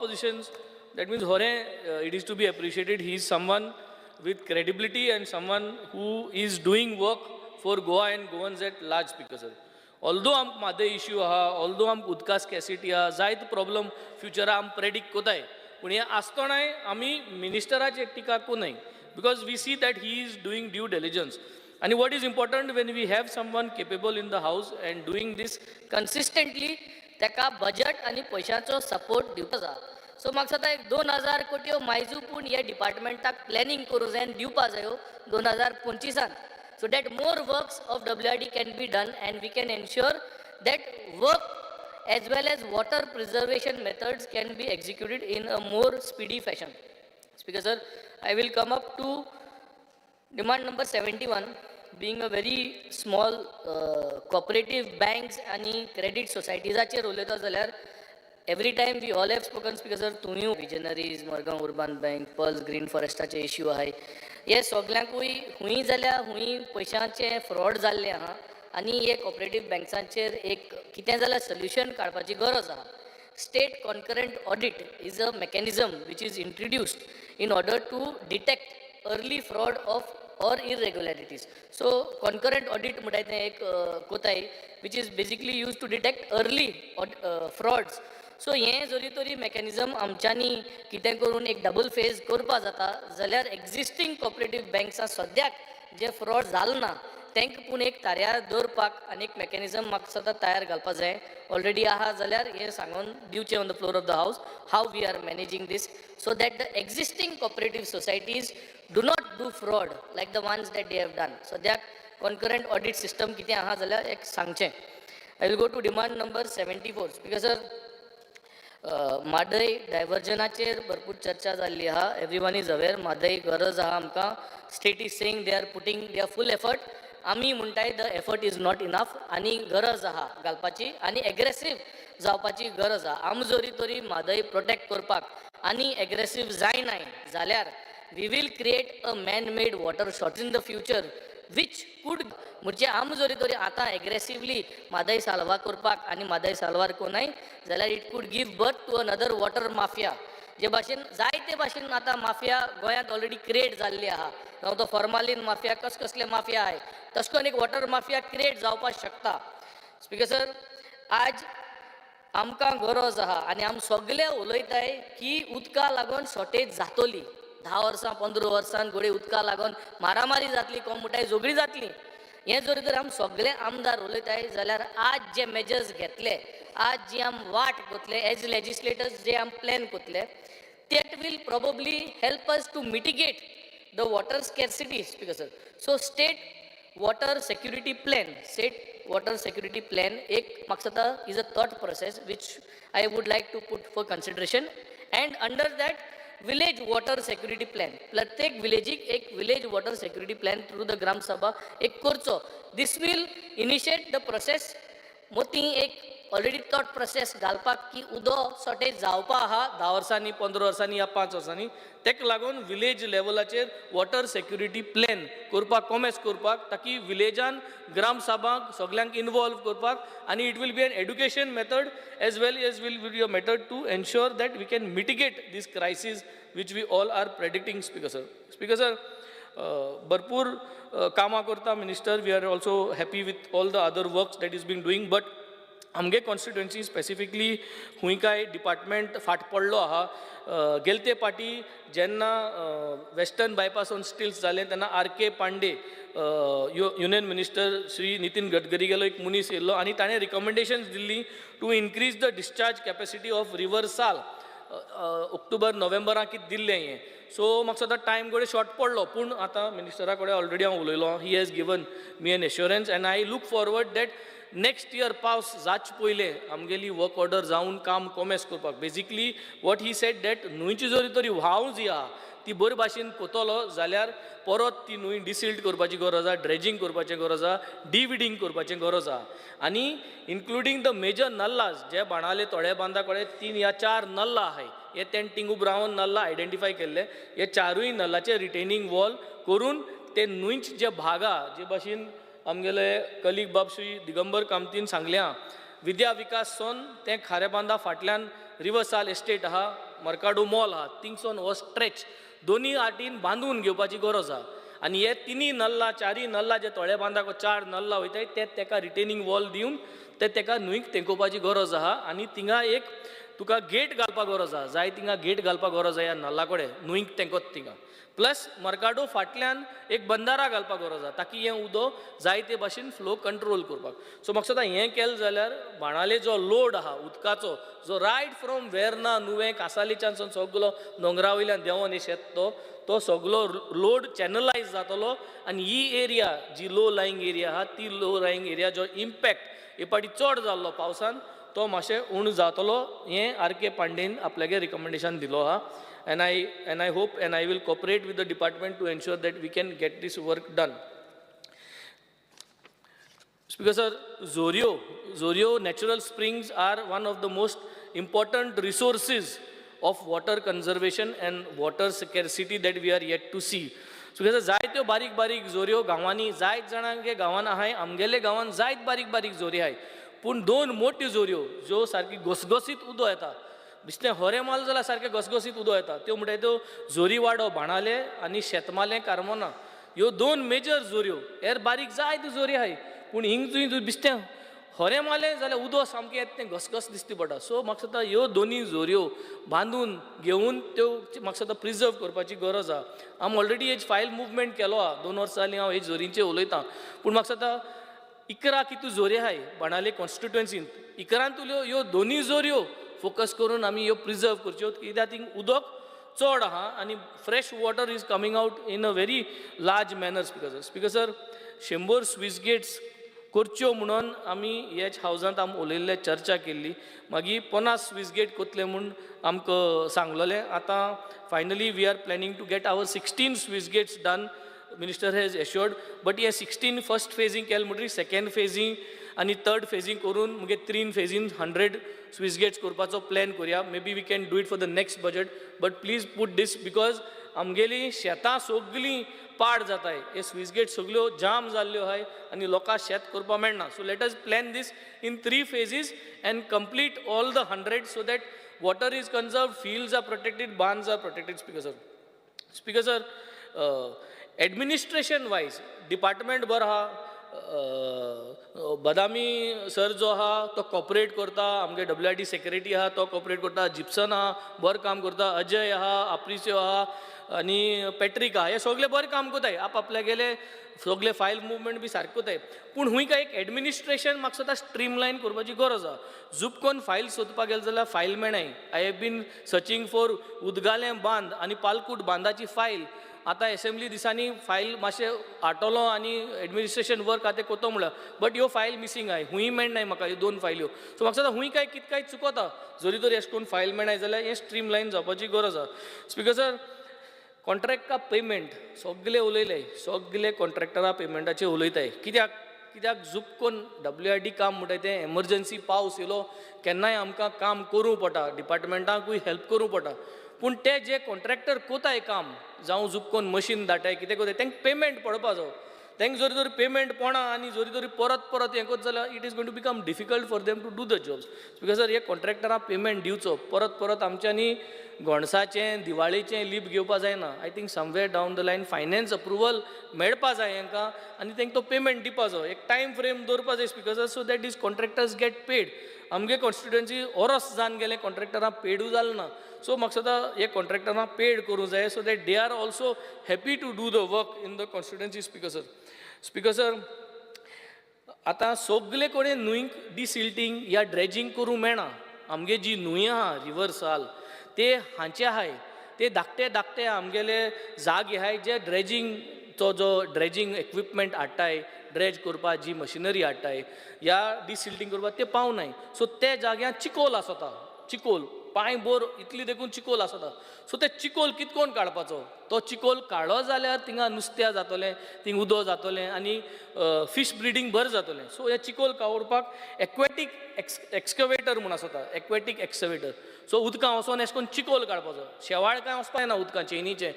positions. That means Hore, it is to be appreciated. He is someone with credibility and someone who is doing work for Goa and Goans at large. Because although am made issue aha, although am udka scarcity aha, जायत problem future am predict कोताय, पण हे असतानाय आम्ही मिनिस्टराचे टीका को नाही, because we see that he is doing due diligence. And what is important, when we have someone capable in the house and doing this consistently, तेका budget आणि पैशाचो सपोर्ट दिवचो जा. सो म्हाका दिसता एक 2000 कोटी मायजूपून ह्या डिपार्टमेंटाक प्लॅनिंग करूं जाय आनी दिवपा जायो 2025. So that more works of WRD can be done and we can ensure that work as well as water preservation methods can be executed in a more speedy fashion. Speaker sir, I will come up to demand number 71. Being a very small cooperative banks and credit societies उलयता जाल्यार every time we all have spoken, Speaker sir, तुम्ही visionaries, Margao urban bank, pearls green फॉरेस्टाचे issue आहे, हे सगळ्यांकूय हुंय जाल्यार हुंय पैशांचे fraud जाल्ले आहा आनी हे कॉपरेटीव बँक्सांचेर एक कितें जाल्यार सोल्युशन काडपाची गरज आहा. State concurrent audit is a mechanism which is introduced in order to detect early fraud of or irregularities. So concurrent audit म्हणटा एक कोताय which is basically used to detect early frauds. So हें जरी तरी mechanism आमच्यांनी कितें करून एक डबल फेज करपा जाता जाल्यार एक्झिस्टींग कॉपरेटीव बँक्सां सद्याक जे फ्रॉड जाल ना तांकां पूण एक ताऱ्यार दवरपाक आनी एक मेकॅनिझम म्हाका सदां तयार घालपा जाय. ऑलरेडी आहा जाल्यार हें सांगून दिवचें on the floor of the house how we are managing this, so that the existing cooperative societies do not do fraud like the ones that they have done. सद्याक कॉन्करंट ऑडीट सिस्टम कितें आहा जाल्यार एक सांगचें. I will go to demand number 74. Because sir Mhadei डायवर्जनाचेर भरपूर चर्चा जाल्ली आहा. एवरीवन इज अवेर म्हादय गरज आहा आमकां. State is saying they are putting their full effort. आमी म्हणटाय the effort is not enough आनी गरज आहा घालपाची आनी एग्रेसीव जावपाची गरज आहा. आमी जरी तरी म्हादय प्रोटेक्ट करपाक आनी एग्रेसीव जायनाय जाल्यार we will create a man made water shortage in the future which could म्हणजे आम जरी तरी आतां एग्रेसिवली म्हादय साल्वा करपाक आनी म्हादय साल्वार कोनाय जाल्यार it could give birth to another water mafia. जे भाशेन जायते भाशेन आतां माफिया गोंयांत ऑलरेडी क्रिएट जाल्ली आहा. जावं तो फॉर्मालीन माफिया कसले माफिया आहाय तशें करून एक वॉटर माफिया क्रिएट जावपाक शकता. स्पीकर सर, आज आमकां गरज आहा आनी आमी सगळे उलयताय की उदका लागून शॉर्टेज जातली. 10 वर्सां 15 वर्सां घोडे उदका लागून मारामारी जातली, कोंबटाय झगडी जातली. हें जरी तर आमी सगळे आमदार उलयताय जाल्यार आज जे मेजर्स घेतले, आज जी आमी वाट कोतले एज लेजिस्लेटर्स जे आमी plan कोतले, that will probably help us to mitigate the water scarcity. Speaker sir, so state water security plan एक मकसदा is a thought process which I would like to put for consideration. And under that village water security plan, प्रत्येक विलेजीक एक village water security plan through the gram sabha एक करचो. This will initiate the process. मोती एक already thought process घालपाक की उदो शॉर्टेज जावपा आहा 10 वर्सांनी 15 वर्सांनी या 5 वर्सांनी, तेका लागून विलेज लेवलाचेर वॉटर सेक्युरिटी प्लॅन करपाक कॉमेस करपाक, ताकी विलेजान ग्राम सभांक सगळ्यांक इनवॉल्व करपाक आनी it will be an education method as well as will be a method to ensure that we can mitigate this crisis which we all are predicting. Speaker sir, भरपूर कामां करता minister. We are also happy with all the other works that is been doing, but आमगे constituency specifically हुंय काय department फाट पडलो आहा. गेलते पाटी जेन्ना वेस्टर्न बायपास ऑन स्टिल्स जालें तेन्ना R K. Pandey union minister Shri Nitin Gadkari गेलो एक मनीस येयल्लो आनी ताणें रिकमेंडेशन्स दिल्ली to increase the discharge capacity of river Sal. October नोव्हेंबराक कितें दिल्लें हें. सो म्हाका सदां टायम कडेन शॉर्ट पडलो, पूण आतां मिनिस्टरा कडेन ऑलरेडी हांव उलयलो. He has given me an assurance and I look forward that next year पावस जावचे पयलें आमगेली वर्क ऑर्डर जावन काम कॉमेस करपाक. Basically what he said that न्हंयची जरी तरी व्हांव जी आहा ती बरे भाशेन कोतलो जाल्यार परत ती न्हंय डिसिल्ट करपाची गरज आहा, ड्रेजिंग करपाचें गरज आहा, डिविडींग करपाचें गरज आहा. आनी इन्क्लुडींग द मेजर नल्लाज जे बाणाले थोड्या बांदा कडेन 3 या 4 नल्ला आहाय, हे तें टिंगू ब्रावन नल्ला आयडेंटिफाय केल्ले. हे 4य नल्लाचे रिटेनिंग वॉल करून ते न्हंयचे जे भाग आहा, जे भाशेन आमगेले कलीग बाब श्री दिगंबर कामतीन सांगलें आहा, विद्या विकास सोन ते खाऱ्या बांदा फाटल्यान रिवरसाल एस्टेट आहा, मर्काडो मॉल आहा थिंगसोन हो स्ट्रेच दोनी आटीन बांदून घेवपाची गरज आहा आनी हे तिनी नल्ला चारी नल्ला जे तळे बांदाक 4 नल्ला वयताय ते तेका रिटेनिंग वॉल दिवन ते तेका न्हंयक तेंकोवपाची गरज आहा आनी थिंगा एक तुका गेट घालपाक गरज आहा जाय थिंगा गेट घालपाक गरज आहा ह्या नल्ला कडेन न्हंयक तेंकोत थिंगा प्लस मर्काडो फाटल्यान एक बंदारा घालपाक गरज आहा ताकी हें उदक जाय ते भाशेन फ्लो कंट्रोल करपाक सो म्हाका दिसता हें केलें जाल्यार बाणाले जो लोड आहा उदकाचो जो रायट फ्रॉम वेर्ना नुवें कासालीच्यान सगळो दोंगरा वयल्यान देंवोन येता तो सगळो लोड चॅनलायज जातलो आनी ही एरिया जी लो लायंग एरिया आहा ती लो लायंग एरिया जो इम्पॅक्ट हे पाटी चड जाल्लो पावसान तो मातशें उण जातलो हें आर के पांडेन आपल्यागे रिकमेंडेशन दिलो आहा and I hope and I will cooperate with the department to ensure that we can get this work done. Speaker sir, Zorio natural springs are one of the most important resources of water conservation and water scarcity that we are yet to see. Speaker sir, जायत्यो बारीक बारीक जोऱ्यो गांवांनी जायत जाणांगे गांवांन आहाय आमगेले गांवांन जायत बारीक बारीक जोरी आहाय पूण दोन मोठ्यो जोऱ्यो ज्यो सारकी घसघसीत उदो येता बिस्तें होरे माल जाल्यार सारकें घसघसीत उदो येता त्यो म्हणटाय त्यो जोरीवाडो बाणाले आनी शेतमाले कार्मोना ह्यो दोन मेजर जोऱ्यो हेर बारीक जायत्यो जोरी आहाय पूण हिंग बिस्तें होरे माले जाल्यार उदो सामकें येता तें घसघस दिसती पडटा सो म्हाका दिसता ह्यो दोनी जोऱ्यो बांदून घेवन त्यो म्हाका दिसता प्रिजर्व करपाची गरज आहा हांव ऑलरेडी हेज फायल मुवमेंट केलो आहा 2 वर्सां जालीं हांव हेज जोरींचेर उलयतां पूण म्हाका दिसता इकरा कितू जोरी आहाय बाणाले कॉन्स्टिट्युएन्सींत इकरांतल्यो ह्यो दोनी जोऱ्यो फोकस करून आमी ह्यो प्रिजर्व करच्यो कित्याक थिंग उदक चड आहा आनी fresh water is coming out in a very large manner speaker sir 100 स्विस गेट्स करच्यो म्हणून आमी हेच हावजांत आमी उलयल्ले चर्चा केल्ली मागीर 50 स्विस गेट कोतले म्हूण आमकां सांगलोलें आतां finally we are planning to get our 16 स्विस gates done minister has assured but हे 16 फर्स्ट फेजींग केलें म्हणटरी सेकंड फेजींग आनी थर्ड फेजींग करून मुगे 3 फेजीन 100 स्विस गेट्स करपाचो प्लॅन करुया may be we can do it for the next budget but please put this because आमगेली शेतां सगळीं पाड जाताय हे स्विस गेट सगळ्यो जाम जाल्ल्यो आहाय आनी लोकांक शेत करपाक मेळना so let us plan this in 3 phases and complete all the 100 so that water is conserve fields are protected bunds are protected speaker sir administration wise department बरो आहा बदामी सर जो आहा तो कॉपरेट करता आमगे WID सेक्रेटरी आहा तो cooperate करता जिप्सन आहा बरें काम करता अजय आहा आप्रिसियो आहा आनी पॅट्रीक आहा हे सगळे बरें काम कोताय आपल्या गेले सगळे फायल मुवमेंट बी सारकें कोताय पूण हुंयका एक एडमिनिस्ट्रेशन म्हाका दिसता स्ट्रीमलायन करपाची गरज आहा झुपकोन फायल सोदपाक गेले जाल्यार फायल मेळनाय I have been searching for उदगालें बांद आनी पालकूट बांदाची फायल आतां एसेंब्ली दिसांनी फायल मातशें आटलो आनी एडमिनिस्ट्रेशन वर्क आहा तें कोतो म्हणल्यार बट ह्यो फायल मिसींग आहाय हुंय मेळनाय म्हाका ह्यो 2 फायल्यो सो म्हाका दिसता हुंय कितकाय चुकता जरी तर अशें करून फायल मेळनाय जाल्यार हें स्ट्रीमलायन जावपाची गरज आहा स्पीकर सर कॉन्ट्रॅक्टा पेमेंट सगळे उलयले सगळे कॉन्ट्रॅक्टरा पेमेंटाचेर उलयताय कित्याक झुपकोन WID काम म्हणटाय तें एमर्जन्सी पावस येयलो केन्नाय आमकां काम करूं पडटा डिपार्टमेंटाकूय हेल्प करूं पडटा पूण ते जे कॉन्ट्रॅक्टर कोताय काम जावं झुपकोन मशीन धाडटाय कितें कोताय तांकां पेमेंट पडपा जाय तांकां जरी तर पेमेंट पडना आनी जरी तरी परत हें कोत जाल्यार it is going to become difficult for them to do the jobs because sir हे कॉन्ट्रॅक्टरांक पेमेंट दिवचो परत आमच्यांनी घोणसाचें दिवाळीचें लीप घेवपा जायना I think somewhere down the line finance approval मेळपा जाय हांकां आनी तांकां तो पेमेंट दिवपा जाय एक टायम फ्रेम दवरपा जाय speaker so that these contractors get paid आमगे कॉन्स्टिट्युएन्सी ओरोस जावन गेले कॉन्ट्रॅक्टरांक पेडू जालें ना सो म्हाका दिसता हे कॉन्ट्रॅक्टरांक पेड करूं जाय so that they are also happy to do the work in the constituency speaker sir आतां सगळे कडेन न्हंयक डिसिल्टींग या ड्रेजींग करूं मेळना आमगे जी न्हंय आहा रिवर्साल ते हांचे आहाय ते धाकटे आमगेले जागे आहाय जे ड्रेजींगचो जो ड्रेजींग इक्विपमेंट हाडटाय ड्रेज करपाक जी मशिनरी हाडटाय या डिसिल्टींग करपाक ते पावनाय सो ते जाग्यार चिकोल आसता चिकोल पांय बोर इतली देखून चिकोल आसता सो ते चिकोल कितकोन काडपाचो तो चिकोल काडलो जाल्यार थिंगा नुस्त्या जातलें थिंग उदो जातलें आनी फीश ब्रिडींग बरें जातलें सो हे चिकोल काडपाक एक्वेटीक एक्सकवेटर म्हूण आसता एक्वेटीक एक्सकवेटर सो उदकां वचोन अशें करून चिकोल काडपाचो शेवाळ कांय वचपाक ना उदकां चेनीचें